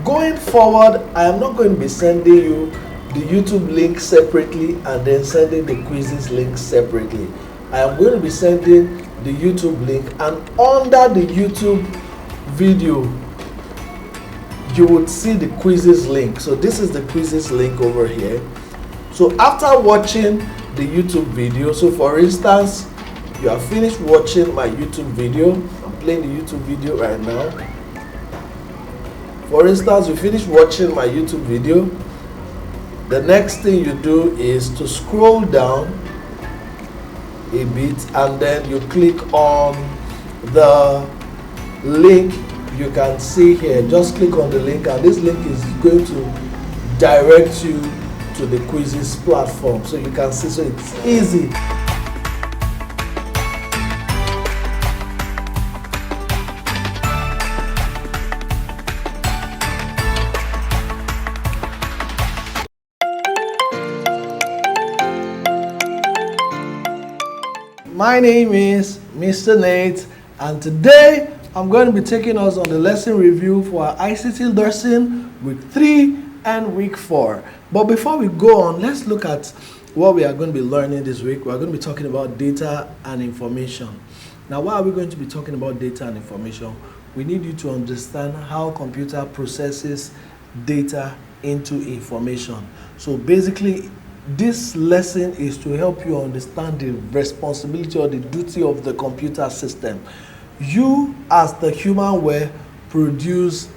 going forward, I am not going to be sending you the YouTube link separately and then sending the quizzes link separately. I am going to be sending the YouTube link, and under the YouTube video you would see the quizzes link. So this is the quizzes link over here. So after watching the YouTube video, so for instance, you have finished watching my YouTube video. I'm playing the YouTube video right now. For instance, you finish watching my YouTube video. The next thing you do is to scroll down a bit, and then you click on the link you can see here. Just click on the link, and this link is going to direct you to the quizzes platform, so you can see. So it's easy. My name is Mr. Nate, and today I'm going to be taking us on the lesson review for our ICT lesson week 3 and week 4. But before we go on, let's look at what we are going to be learning this week. We're going to be talking about data and information. Now, why are we going to be talking about data and information? We need you to understand how computer processes data into information. So basically, this lesson is to help you understand the responsibility or the duty of the computer system. You, as the human were, produce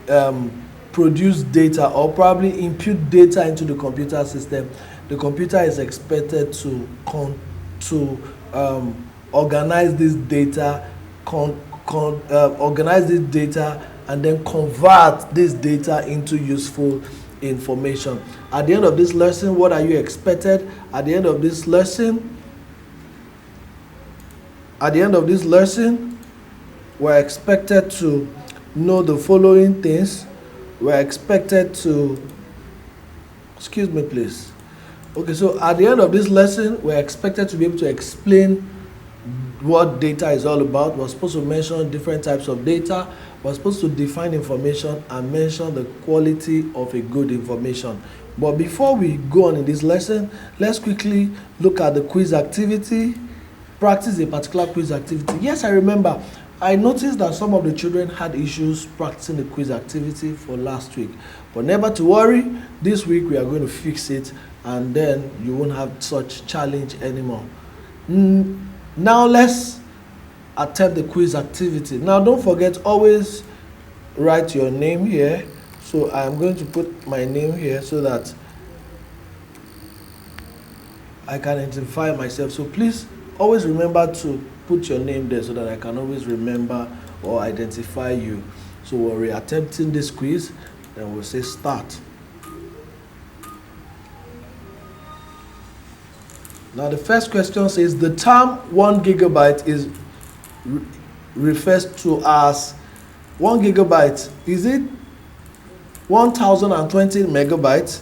data or probably input data into the computer system. The computer is expected to organize this data, and then convert this data into useful information. At the end of this lesson, what are you expected? At the end of this lesson, we're expected to know the following things. We're expected to, excuse me please. Okay, so at the end of this lesson, we're expected to be able to explain what data is all about. We're supposed to mention different types of data. We're supposed to define information and mention the quality of a good information. But before we go on in this lesson, let's quickly look at the quiz activity. Practice a particular quiz activity. Yes, I remember. I noticed that some of the children had issues practicing the quiz activity for last week. But never to worry, this week we are going to fix it, and then you won't have such challenge anymore. Now let's attempt the quiz activity. Now don't forget, always write your name here. So I'm going to put my name here so that I can identify myself. So please always remember to put your name there so that I can always remember or identify you. So we're attempting this quiz, then we'll say start. Now the first question says the term 1 gigabyte is refers to as 1 gigabyte. Is it 1020 megabytes?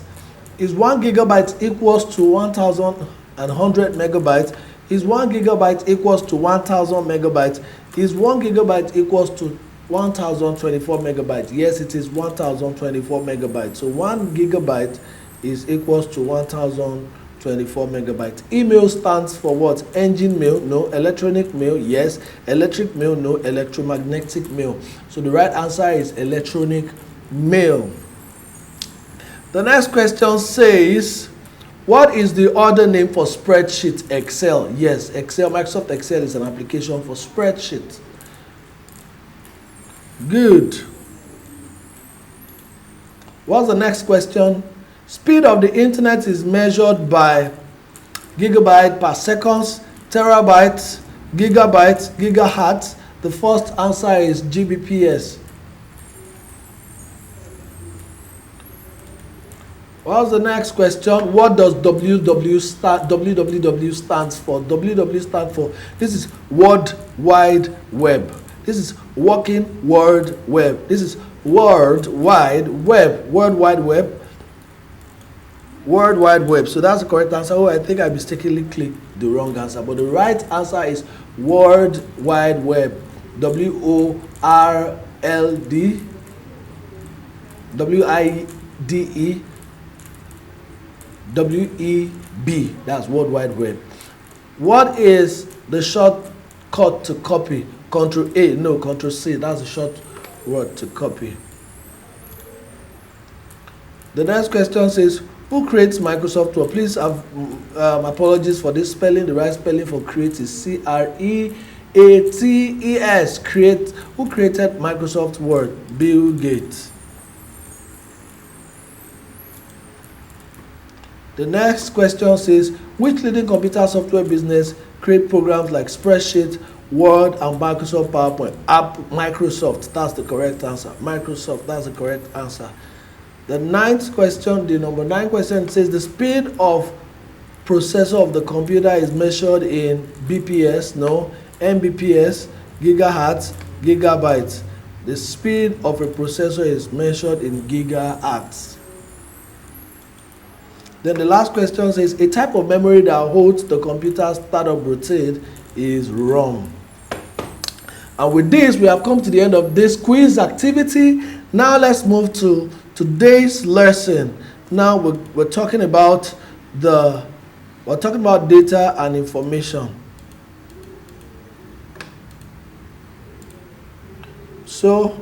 Is 1 gigabyte equals to 1100 megabytes? Is 1 gigabyte equals to 1000 megabytes? Is 1 gigabyte equals to 1024 megabytes? Yes, it is 1024 megabytes. So 1 gigabyte is equals to 1024 megabytes. Email stands for what? Engine mail? No. Electronic mail? Yes. Electric mail? No. Electromagnetic mail. So the right answer is electronic mail. The next question says, what is the other name for spreadsheet? Excel. Yes, Excel. Microsoft Excel is an application for spreadsheet. Good. What's the next question? Speed of the internet is measured by gigabyte per seconds, terabytes, gigabytes, gigahertz. The first answer is Gbps. What's the next question? What does www stands for? www stands for, this is World Wide Web. This is Working World Web. This is World Wide Web. World Wide Web. World Wide Web. So that's the correct answer. Oh, I think I mistakenly clicked the wrong answer. But the right answer is World Wide Web. WORLD WIDE WEB. That's World Wide Web. What is the shortcut to copy? Control A. No, Control C. That's the short word to copy. The next question says, who creates Microsoft Word? Please have apologies for this spelling. The right spelling for create is CREATES. Create. Who created Microsoft Word? Bill Gates. The next question says, which leading computer software business create programs like Spreadsheet, Word, and Microsoft PowerPoint? Microsoft. That's the correct answer. Microsoft. That's the correct answer. The ninth question, the number 9 question says, the speed of processor of the computer is measured in BPS, no, Mbps, gigahertz, gigabytes. The speed of a processor is measured in gigahertz. Then the last question says, a type of memory that holds the computer's startup routine is ROM. And with this, we have come to the end of this quiz activity. Now let's move to today's lesson. Now we're talking about data and information. So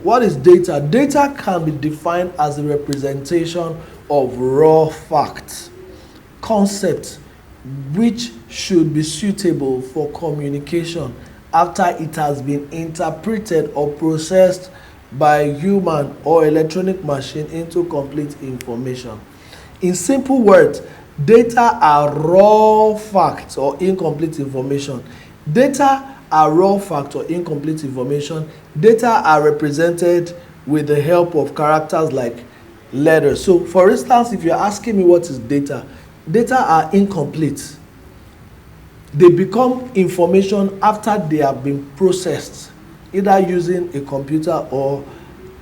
what is data? Data can be defined as a representation of raw facts, concepts which should be suitable for communication after it has been interpreted or processed by human or electronic machine into complete information. In simple words, data are raw facts or incomplete information. Data are raw facts or incomplete information. Data are represented with the help of characters like letters. So for instance, if you're asking me what is data, data are incomplete. They become information after they have been processed, either using a computer or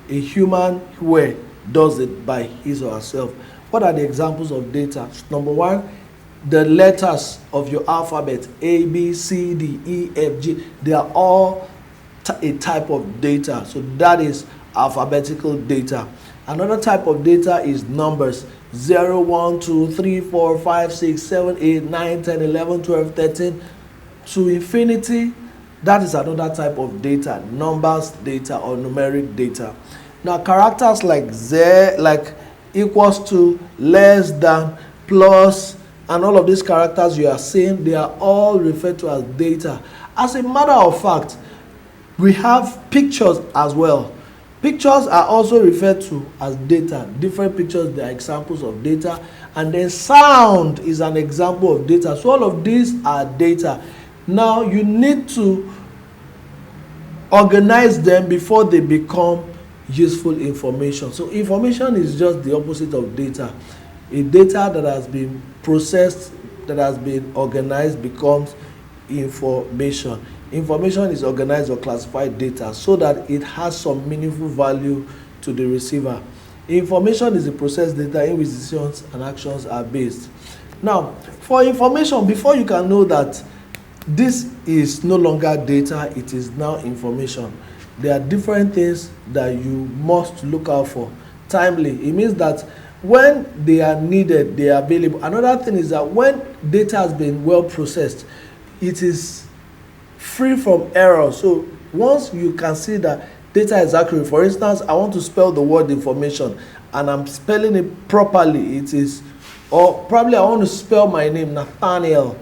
a human who does it by his or herself. What are the examples of data? Number 1, the letters of your alphabet, A, B, C, D, E, F, G. They are all a type of data. So that is alphabetical data. Another type of data is numbers. 0, 1, 2, 3, 4, 5, 6, 7, 8, 9, 10, 11, 12, 13 to infinity. That is another type of data, numbers data or numeric data. Now characters like like equals to, less than, plus, and all of these characters you are seeing, they are all referred to as data. As a matter of fact, we have pictures as well. Pictures are also referred to as data. Different pictures, they are examples of data. And then sound is an example of data. So all of these are data. Now you need to organize them before they become useful information. So information is just the opposite of data. A data that has been processed, that has been organized, becomes information. Information is organized or classified data so that it has some meaningful value to the receiver. Information is the processed data in which decisions and actions are based. Now, for information, before you can know that this is no longer data, it is now information, there are different things that you must look out for. Timely, it means that when they are needed, they are available. Another thing is that when data has been well processed, it is free from error. So once you can see that data is accurate, for instance, I want to spell the word information and I'm spelling it properly, it is, or probably I want to spell my name, Nathaniel.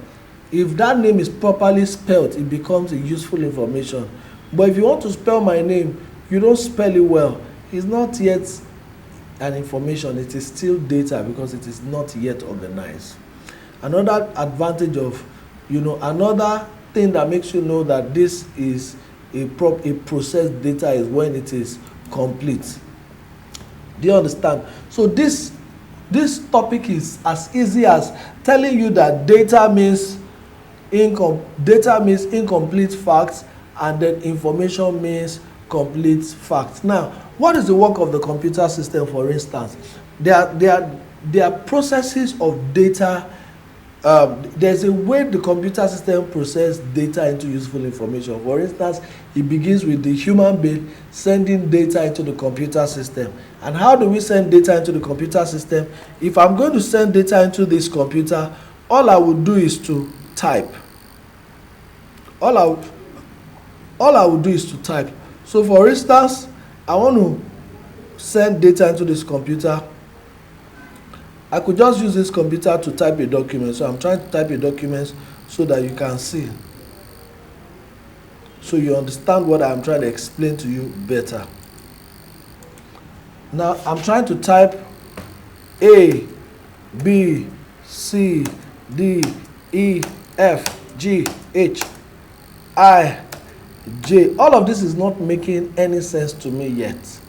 If that name is properly spelled, it becomes a useful information. But if you want to spell my name, you don't spell it well, it's not yet an information, it is still data because it is not yet organized. Another advantage of, another thing that makes you know that this is a processed data is when it is complete. Do you understand? So this topic is as easy as telling you that data means incomplete facts, and then information means complete facts. Now, what is the work of the computer system, for instance? There are processes of data there's a way the computer system processes data into useful information. For instance, it begins with the human being sending data into the computer system. And how do we send data into the computer system? If I'm going to send data into this computer, all I would do is to type. All I would do is to type. So for instance, I want to send data into this computer. I could just use this computer to type a document. So I'm trying to type a document so that you can see. So you understand what I'm trying to explain to you better. Now I'm trying to type A, B, C, D, E, F, G, H, I, J. All of this is not making any sense to me yet.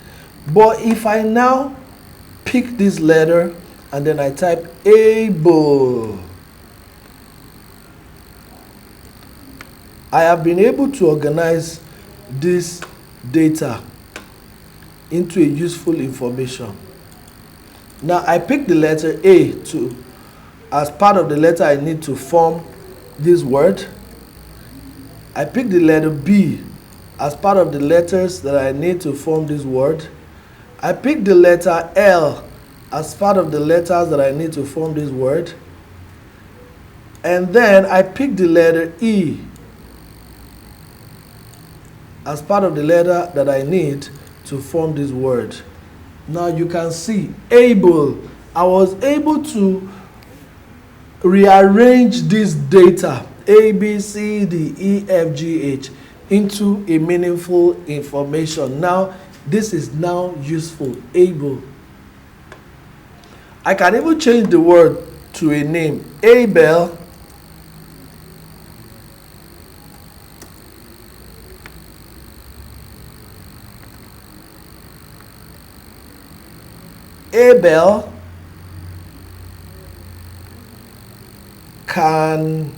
But if I now pick this letter and then I type able, I have been able to organize this data into a useful information. Now I pick the letter A as part of the letter I need to form this word. I pick the letter B as part of the letters that I need to form this word. I pick the letter L as part of the letters that I need to form this word. And then I pick the letter E as part of the letter that I need to form this word. Now you can see able. I was able to rearrange this data A, B, C, D, E, F, G, H into a meaningful information. Now this is now useful, able. I can even change the word to a name, Abel. Abel can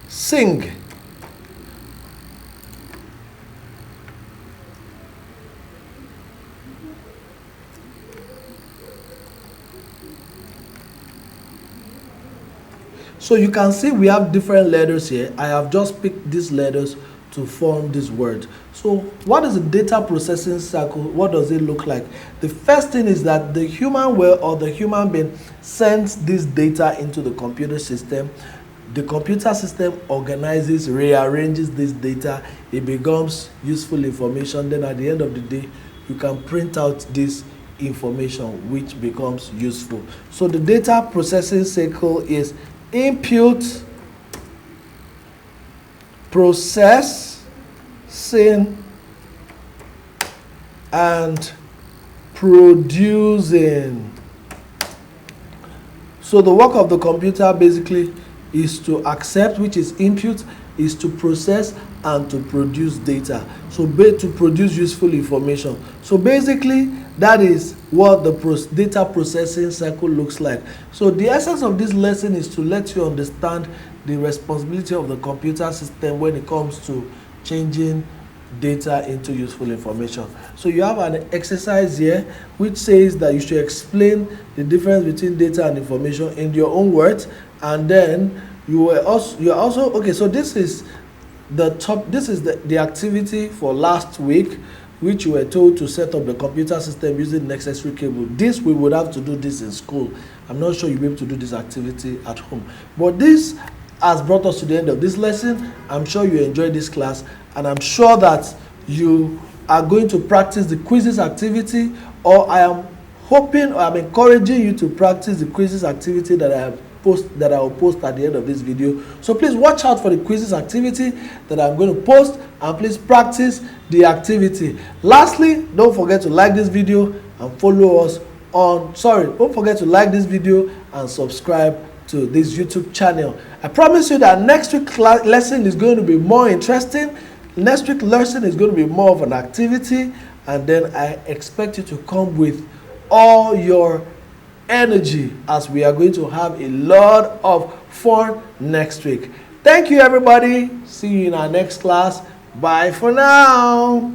sing. So you can see we have different letters here. I have just picked these letters to form this word. So what is the data processing cycle? What does it look like? The first thing is that the human will or the human being sends this data into the computer system. The computer system organizes, rearranges this data. It becomes useful information. Then at the end of the day, you can print out this information which becomes useful. So the data processing cycle is input, processing, and producing. So the work of the computer basically is to accept, which is input, is to process and to produce data. So to produce useful information. So basically that is what the data processing cycle looks like. So the essence of this lesson is to let you understand the responsibility of the computer system when it comes to changing data into useful information. So you have an exercise here which says that you should explain the difference between data and information in your own words, and then you are also okay. So this is the activity for last week, which you were told to set up the computer system using necessary cable. This we would have to do this in school. I'm not sure you'll be able to do this activity at home, but this has brought us to the end of this lesson. I'm sure you enjoyed this class, and I'm sure that you are going to practice the quizzes activity, or I am hoping, or I'm encouraging you to practice the quizzes activity that I will post at the end of this video. So please watch out for the quizzes activity that I'm going to post, and please practice the activity. Lastly, don't forget to like this video and follow us on, don't forget to like this video and subscribe to this YouTube channel. I promise you that next week's lesson is going to be more interesting. Next week's lesson is going to be more of an activity, and then I expect you to come with all your energy, as we are going to have a lot of fun next week. Thank you, everybody. See you in our next class. Bye for now.